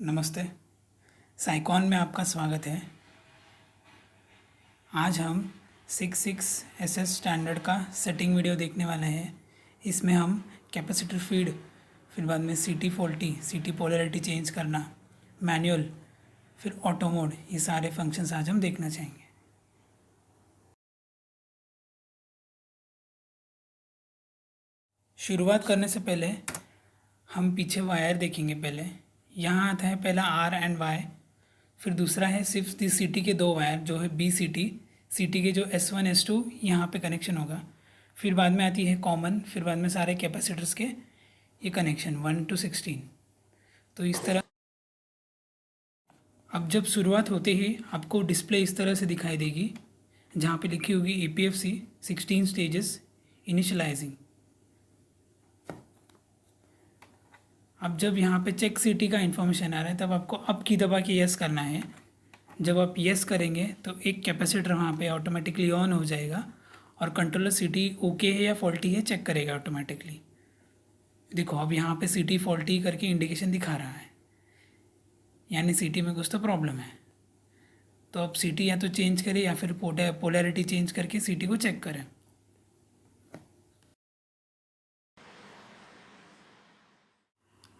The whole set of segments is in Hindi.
नमस्ते। साइकॉन में आपका स्वागत है। आज हम 66SS स्टैंडर्ड का सेटिंग वीडियो देखने वाले हैं। इसमें हम कैपेसिटर फीड, फिर बाद में सीटी फॉल्टी, सीटी पोलैरिटी चेंज करना, मैनुअल, फिर ऑटो मोड, ये सारे फंक्शंस आज हम देखना चाहेंगे। शुरुआत करने से पहले हम पीछे वायर देखेंगे। पहले यहाँ आता है पहला आर एंड वाई, फिर दूसरा है सिर्फ सीटी के दो वायर जो है बी सीटी के जो S1 S2 यहाँ पे कनेक्शन होगा। फिर बाद में आती है कॉमन, फिर बाद में सारे कैपेसिटर्स के ये कनेक्शन 1 to 16। तो इस तरह अब जब शुरुआत होते ही आपको डिस्प्ले इस तरह से दिखाई देगी, जहाँ पे लिखी होगी EPFC 16 स्टेजेस इनिशियलाइजिंग। अब जब यहाँ पे चेक सीटी का इन्फॉर्मेशन आ रहा है तब आपको अप की दबा के यस करना है। जब आप यस करेंगे तो एक कैपेसिटर वहाँ पे ऑटोमेटिकली ऑन हो जाएगा और कंट्रोलर सीटी ओके है या फॉल्टी है चेक करेगा ऑटोमेटिकली। देखो अब यहाँ पे सीटी फॉल्टी करके इंडिकेशन दिखा रहा है, यानी सीटी में कुछ तो प्रॉब्लम है। तो अब सीटी या तो चेंज करें या फिर पोलैरिटी चेंज करके सीटी को चेक करें।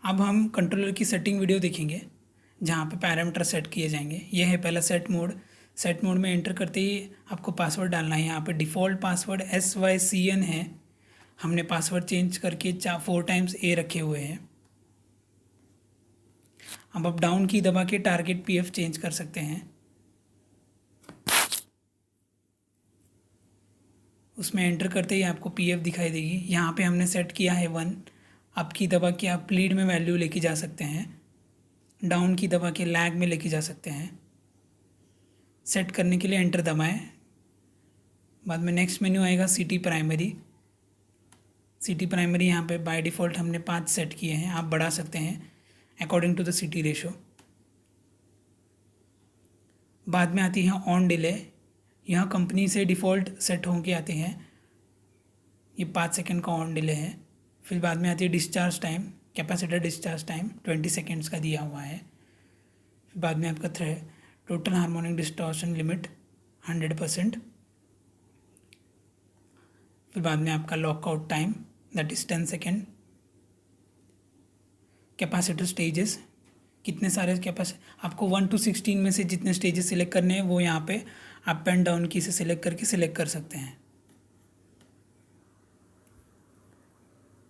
अब हम कंट्रोलर की सेटिंग वीडियो देखेंगे जहाँ पे पैरामीटर सेट किए जाएंगे। यह है पहला सेट मोड। सेट मोड में एंटर करते ही आपको पासवर्ड डालना है। यहाँ पे डिफ़ॉल्ट पासवर्ड SYCN है। हमने पासवर्ड चेंज करके 4 टाइम्स A रखे हुए हैं। अब आप डाउन की दबा के टारगेट PF चेंज कर सकते हैं। उसमें एंटर करते ही आपको PF दिखाई देगी। यहाँ पे हमने सेट किया है 1। अप की दबा के आप लीड में वैल्यू लेके जा सकते हैं, डाउन की दबा के लैग में लेके जा सकते हैं। सेट करने के लिए एंटर दबाएं। बाद में नेक्स्ट मेन्यू आएगा सीटी प्राइमरी। सीटी प्राइमरी यहाँ पे बाय डिफ़ॉल्ट हमने 5 सेट किए हैं, आप बढ़ा सकते हैं अकॉर्डिंग टू द सीटी रेशो। बाद में आती है ऑन डिले। यह कंपनी से डिफ़ॉल्ट सेट होके आते हैं। ये 5 सेकंड का ऑन डिले है। फिर बाद में आती है discharge time. Capacitor discharge time 20 seconds का दिया हुआ है। फिर बाद में आपका टोटल हार्मोनिक डिस्टॉर्शन लिमिट 100%। फिर बाद में आपका lockout time that is 10 second. Capacitor stages, कितने सारे आपको 1 to 16 में से जितने स्टेजेस सिलेक्ट करने हैं वो यहाँ पे अप एंड डाउन की से सिलेक्ट करके सिलेक्ट कर सकते हैं।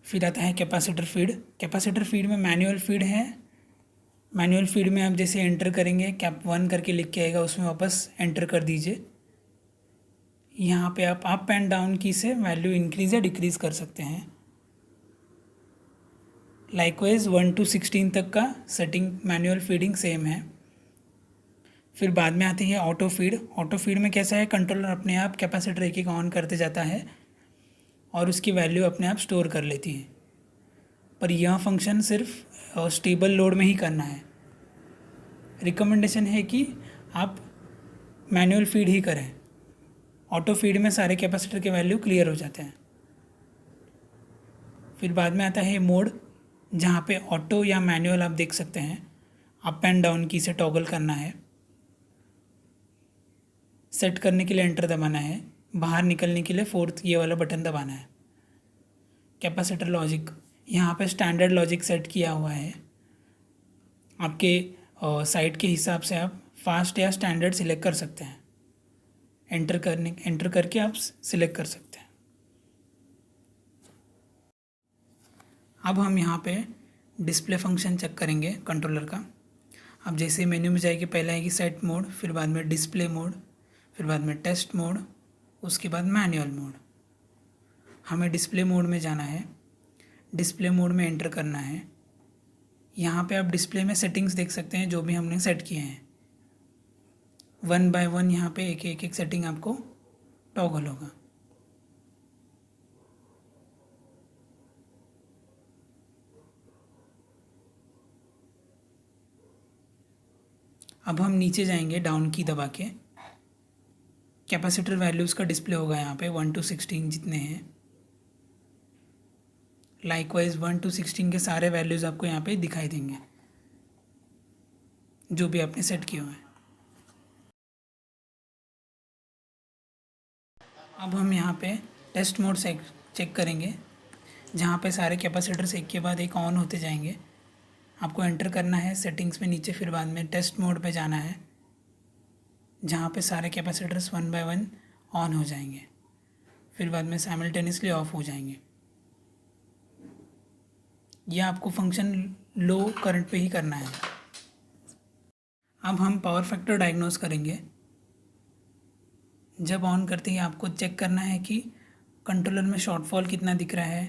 फिर आता है कैपेसिटर फीड। कैपेसिटर फीड में मैनुअल फीड है। मैनुअल फीड में आप जैसे एंटर करेंगे कैप 1 करके लिख के आएगा, उसमें वापस एंटर कर दीजिए। यहाँ पे आप अप एंड डाउन की से वैल्यू इंक्रीज़ या डिक्रीज़ कर सकते हैं। लाइकवाइज 1 to 16 तक का सेटिंग मैनुअल फीडिंग सेम है। फिर बाद में आती है ऑटो फीड। ऑटो फीड में कैसा है, कंट्रोलर अपने आप कैपेसिटर एक ऑन करते जाता है और उसकी वैल्यू अपने आप स्टोर कर लेती है। पर यह फंक्शन सिर्फ स्टेबल लोड में ही करना है। रिकमेंडेशन है कि आप मैनुअल फीड ही करें। ऑटो फीड में सारे कैपेसिटर के वैल्यू क्लियर हो जाते हैं। फिर बाद में आता है मोड, जहाँ पे ऑटो या मैनुअल आप देख सकते हैं। अप एंड डाउन की से टॉगल करना है। सेट करने के लिए एंटर दबाना है। बाहर निकलने के लिए 4th ये वाला बटन दबाना है। कैपेसिटर लॉजिक, यहाँ पे स्टैंडर्ड लॉजिक सेट किया हुआ है। आपके साइट के हिसाब से आप फास्ट या स्टैंडर्ड सिलेक्ट कर सकते हैं। एंटर करके आप सिलेक्ट कर सकते हैं। अब हम यहाँ पे डिस्प्ले फंक्शन चेक करेंगे कंट्रोलर का। अब जैसे मेन्यू में जाएगी, पहले आएगी सेट मोड, फिर बाद में डिस्प्ले मोड, फिर बाद में टेस्ट मोड, उसके बाद मैनुअल मोड। हमें डिस्प्ले मोड में जाना है। डिस्प्ले मोड में एंटर करना है। यहाँ पे आप डिस्प्ले में सेटिंग्स देख सकते हैं जो भी हमने सेट किए हैं। 1 by 1 यहाँ पे एक सेटिंग आपको टॉगल होगा। अब हम नीचे जाएंगे डाउन की दबा के। कैपेसिटर वैल्यूज़ का डिस्प्ले होगा यहाँ पे 1 to 16 जितने हैं। लाइकवाइज 1 to 16 के सारे वैल्यूज़ आपको यहाँ पे दिखाई देंगे। जो भी आपने सेट किए हुए हैं। अब हम यहाँ पे टेस्ट मोड चेक करेंगे, जहाँ पे सारे कैपेसिटर्स एक के बाद एक ऑन होते जाएंगे। आपको एंटर करना है सेटिंग्स में नीचे, फिर बाद में टेस्ट मोड पे जाना है, जहाँ पे सारे कैपेसिटर्स 1 बाय 1 ऑन हो जाएंगे, फिर बाद में साइमल्टेनियसली ऑफ हो जाएंगे। यह आपको फंक्शन लो करंट पे ही करना है। अब हम पावर फैक्टर डायग्नोस करेंगे। जब ऑन करते ही आपको चेक करना है कि कंट्रोलर में शॉर्टफॉल कितना दिख रहा है,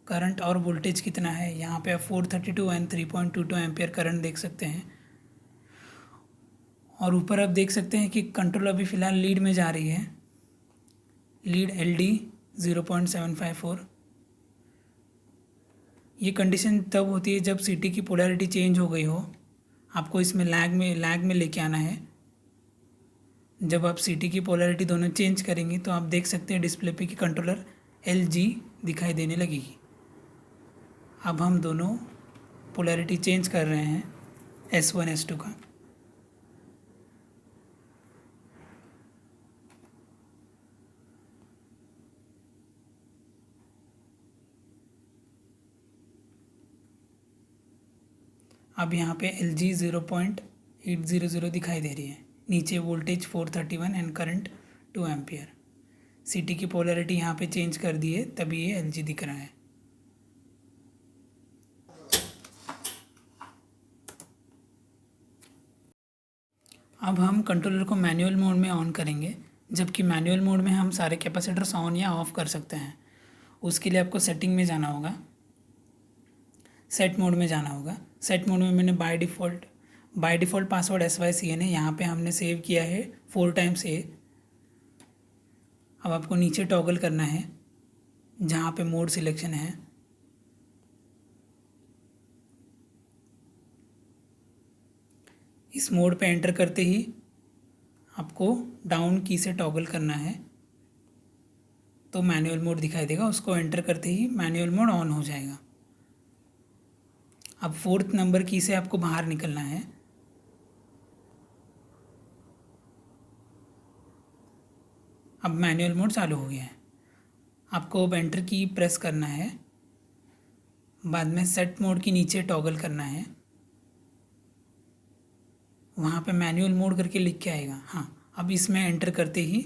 करंट और वोल्टेज कितना है। यहाँ पे आप 432 एंड 3.22 एम्पियर करंट देख सकते हैं, और ऊपर आप देख सकते हैं कि कंट्रोल अभी फ़िलहाल लीड में जा रही है। Lead LD 0.754। ये कंडीशन तब होती है जब CT की पोलैरिटी चेंज हो गई हो। आपको इसमें लैग में लेके आना है। जब आप CT की पोलैरिटी दोनों चेंज करेंगे तो आप देख सकते हैं डिस्प्ले पे कि कंट्रोलर LG दिखाई देने लगेगी। अब हम दोनों पोलैरिटी चेंज कर रहे हैं S1 S2 का। अब यहाँ पे LG 0.800 दिखाई दे रही है। नीचे voltage 431 and current 2 ampere. CT की पोलैरिटी यहाँ पे चेंज कर दी है, तभी ये LG दिख रहा है। अब हम कंट्रोलर को मैनुअल मोड में ऑन करेंगे, जबकि मैनुअल मोड में हम सारे कैपेसिटर्स ऑन या ऑफ़ कर सकते हैं। उसके लिए आपको सेटिंग में जाना होगा, सेट मोड में जाना होगा। सेट मोड में मैंने बाय डिफ़ॉल्ट पासवर्ड SYCN है, यहाँ पे हमने सेव किया है 4 टाइम्स A। अब आपको नीचे टॉगल करना है जहाँ पे मोड सिलेक्शन है। इस मोड पे एंटर करते ही आपको डाउन की से टॉगल करना है, तो मैनुअल मोड दिखाई देगा। उसको एंटर करते ही मैनुअल मोड ऑन हो जाएगा। अब 4th नंबर की से आपको बाहर निकलना है। अब मैनुअल मोड चालू हो गया है। आपको अब एंटर की प्रेस करना है, बाद में सेट मोड की नीचे टॉगल करना है। वहाँ पे मैनुअल मोड करके लिख के आएगा। हाँ, अब इसमें एंटर करते ही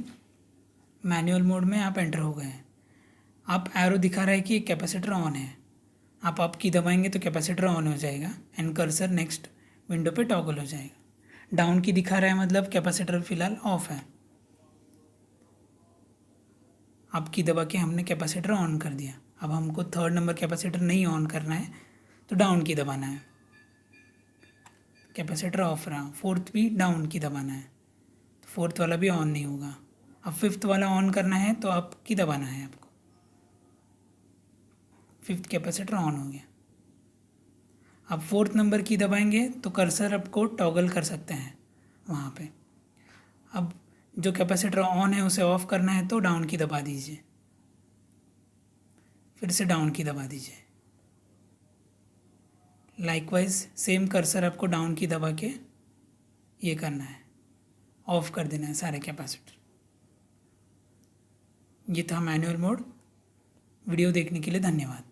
मैनुअल मोड में आप एंटर हो गए हैं। आप एरो दिखा रहा है कि कैपेसिटर ऑन है। आप अप की दबाएंगे तो कैपेसिटर ऑन हो जाएगा एंड कर्सर नेक्स्ट विंडो पे टॉगल हो जाएगा। डाउन की दिखा रहा है मतलब कैपेसिटर फ़िलहाल ऑफ है। अप की दबा के हमने कैपेसिटर ऑन कर दिया। अब हमको 3rd नंबर कैपेसिटर नहीं ऑन करना है, तो डाउन की दबाना है। कैपेसिटर ऑफ रहा, 4th भी डाउन की दबाना है, तो 4th वाला भी ऑन नहीं होगा। अब 5th वाला ऑन करना है तो अप की दबाना है आपको। 5th कैपेसिटर ऑन हो गया। अब 4th नंबर की दबाएंगे तो कर्सर आपको टॉगल कर सकते हैं वहाँ पे। अब जो कैपेसिटर ऑन है उसे ऑफ़ करना है तो डाउन की दबा दीजिए, फिर से डाउन की दबा दीजिए। लाइकवाइज सेम कर्सर आपको डाउन की दबा के ये करना है, ऑफ़ कर देना है सारे कैपेसिटर। ये था मैनुअल मोड। वीडियो देखने के लिए धन्यवाद।